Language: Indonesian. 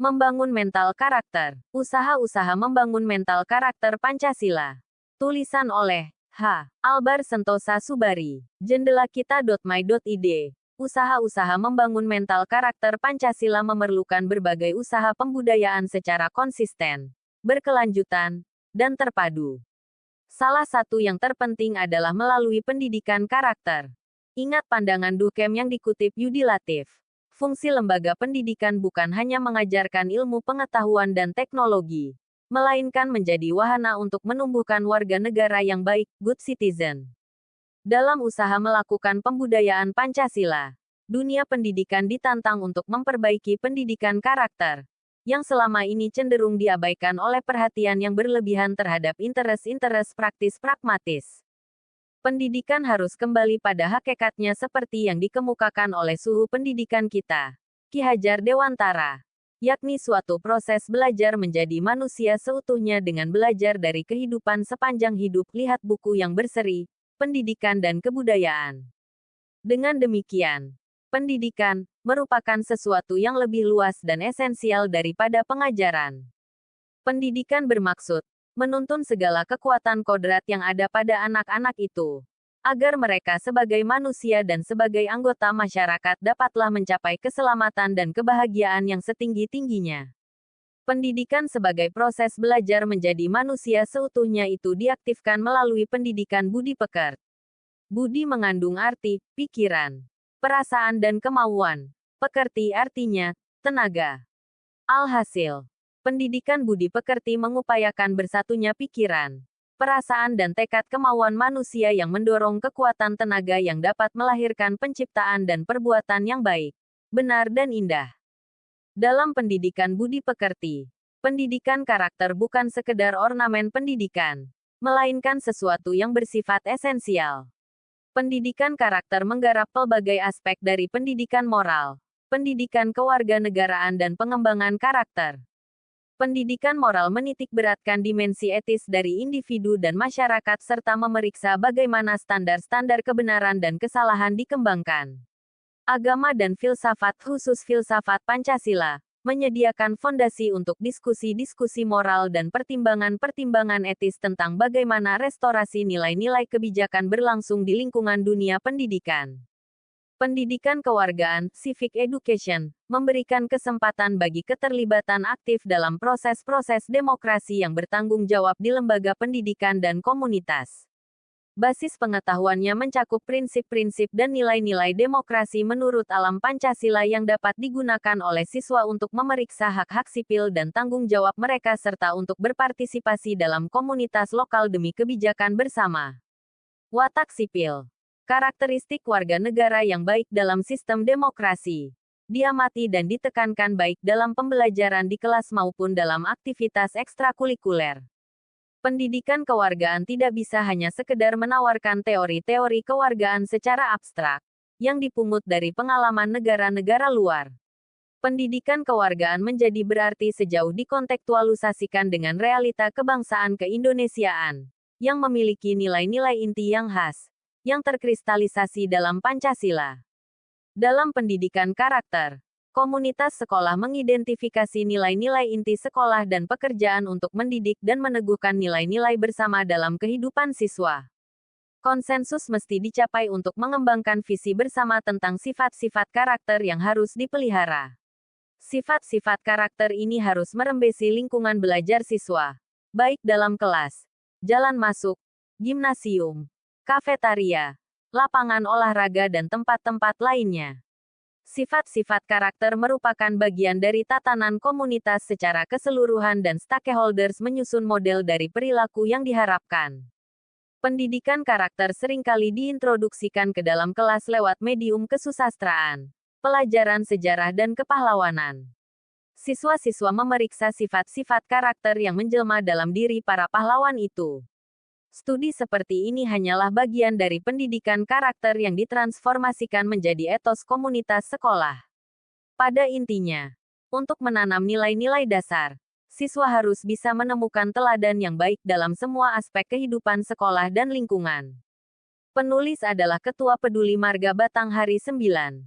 Membangun mental karakter. Usaha-usaha membangun mental karakter Pancasila. Tulisan oleh H. Albar Sentosa Subari. Jendelakita.my.id. Usaha-usaha membangun mental karakter Pancasila memerlukan berbagai usaha pembudayaan secara konsisten, berkelanjutan, dan terpadu. Salah satu yang terpenting adalah melalui pendidikan karakter. Ingat pandangan Durkheim yang dikutip Yudi Latif. Fungsi lembaga pendidikan bukan hanya mengajarkan ilmu pengetahuan dan teknologi, melainkan menjadi wahana untuk menumbuhkan warga negara yang baik, good citizen. Dalam usaha melakukan pembudayaan Pancasila, dunia pendidikan ditantang untuk memperbaiki pendidikan karakter, yang selama ini cenderung diabaikan oleh perhatian yang berlebihan terhadap interes-interes praktis pragmatis. Pendidikan harus kembali pada hakikatnya seperti yang dikemukakan oleh suhu pendidikan kita, Ki Hajar Dewantara, yakni suatu proses belajar menjadi manusia seutuhnya dengan belajar dari kehidupan sepanjang hidup. Lihat buku yang berseri, Pendidikan dan Kebudayaan. Dengan demikian, pendidikan merupakan sesuatu yang lebih luas dan esensial daripada pengajaran. Pendidikan bermaksud menuntun segala kekuatan kodrat yang ada pada anak-anak itu, agar mereka sebagai manusia dan sebagai anggota masyarakat dapatlah mencapai keselamatan dan kebahagiaan yang setinggi-tingginya. Pendidikan sebagai proses belajar menjadi manusia seutuhnya itu diaktifkan melalui pendidikan budi pekerti. Budi mengandung arti, pikiran, perasaan dan kemauan. Pekerti artinya, tenaga. Alhasil, pendidikan budi pekerti mengupayakan bersatunya pikiran, perasaan dan tekad kemauan manusia yang mendorong kekuatan tenaga yang dapat melahirkan penciptaan dan perbuatan yang baik, benar dan indah. Dalam pendidikan budi pekerti, pendidikan karakter bukan sekedar ornamen pendidikan, melainkan sesuatu yang bersifat esensial. Pendidikan karakter menggarap pelbagai aspek dari pendidikan moral, pendidikan kewarganegaraan dan pengembangan karakter. Pendidikan moral menitikberatkan dimensi etis dari individu dan masyarakat serta memeriksa bagaimana standar-standar kebenaran dan kesalahan dikembangkan. Agama dan filsafat, khusus filsafat Pancasila, menyediakan fondasi untuk diskusi-diskusi moral dan pertimbangan-pertimbangan etis tentang bagaimana restorasi nilai-nilai kebijakan berlangsung di lingkungan dunia pendidikan. Pendidikan kewargaan, civic education, memberikan kesempatan bagi keterlibatan aktif dalam proses-proses demokrasi yang bertanggung jawab di lembaga pendidikan dan komunitas. Basis pengetahuannya mencakup prinsip-prinsip dan nilai-nilai demokrasi menurut alam Pancasila yang dapat digunakan oleh siswa untuk memeriksa hak-hak sipil dan tanggung jawab mereka serta untuk berpartisipasi dalam komunitas lokal demi kebijakan bersama. Watak sipil. Karakteristik warga negara yang baik dalam sistem demokrasi. Diamati dan ditekankan baik dalam pembelajaran di kelas maupun dalam aktivitas ekstrakurikuler. Pendidikan kewargaan tidak bisa hanya sekedar menawarkan teori-teori kewargaan secara abstrak, yang dipungut dari pengalaman negara-negara luar. Pendidikan kewargaan menjadi berarti sejauh dikontekstualisasikan dengan realita kebangsaan keindonesiaan, yang memiliki nilai-nilai inti yang khas, yang terkristalisasi dalam Pancasila. Dalam pendidikan karakter, komunitas sekolah mengidentifikasi nilai-nilai inti sekolah dan pekerjaan untuk mendidik dan meneguhkan nilai-nilai bersama dalam kehidupan siswa. Konsensus mesti dicapai untuk mengembangkan visi bersama tentang sifat-sifat karakter yang harus dipelihara. Sifat-sifat karakter ini harus merembesi lingkungan belajar siswa, baik dalam kelas, jalan masuk, gimnasium, kafetaria, lapangan olahraga dan tempat-tempat lainnya. Sifat-sifat karakter merupakan bagian dari tatanan komunitas secara keseluruhan dan stakeholders menyusun model dari perilaku yang diharapkan. Pendidikan karakter seringkali diintroduksikan ke dalam kelas lewat medium kesusastraan, pelajaran sejarah dan kepahlawanan. Siswa-siswa memeriksa sifat-sifat karakter yang menjelma dalam diri para pahlawan itu. Studi seperti ini hanyalah bagian dari pendidikan karakter yang ditransformasikan menjadi etos komunitas sekolah. Pada intinya, untuk menanam nilai-nilai dasar, siswa harus bisa menemukan teladan yang baik dalam semua aspek kehidupan sekolah dan lingkungan. Penulis adalah Ketua Peduli Marga Batanghari 9.